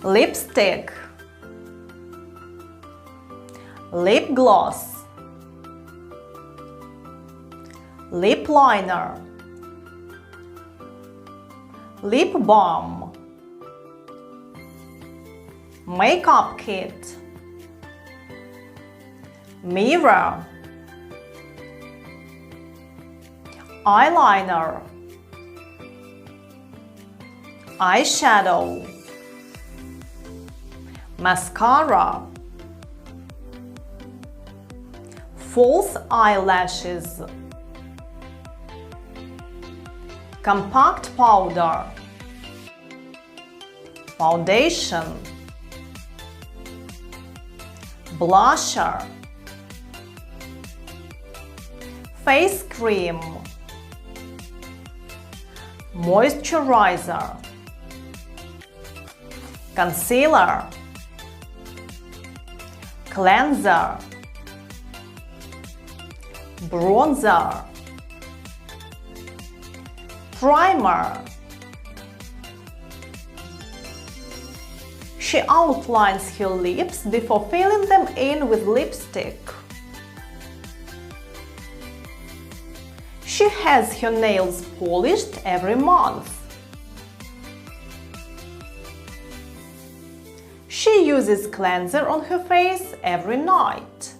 lipstick, lip gloss, lip liner, lip balm, makeup kit, mirror, eyeliner, eyeshadow, mascara, false eyelashes, compact powder, foundation, blusher, face cream, moisturiser, concealer, cleanser, bronzer, primer. She outlines her lips before filling them in with lipstick. She has her nails polished every month. She uses cleanser on her face every night.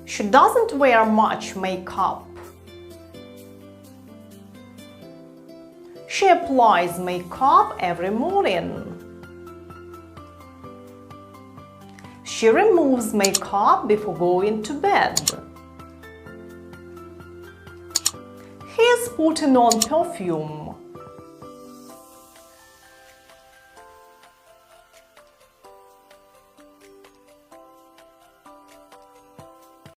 She doesn't wear much makeup. She applies makeup every morning. She removes makeup before going to bed. He is putting on perfume.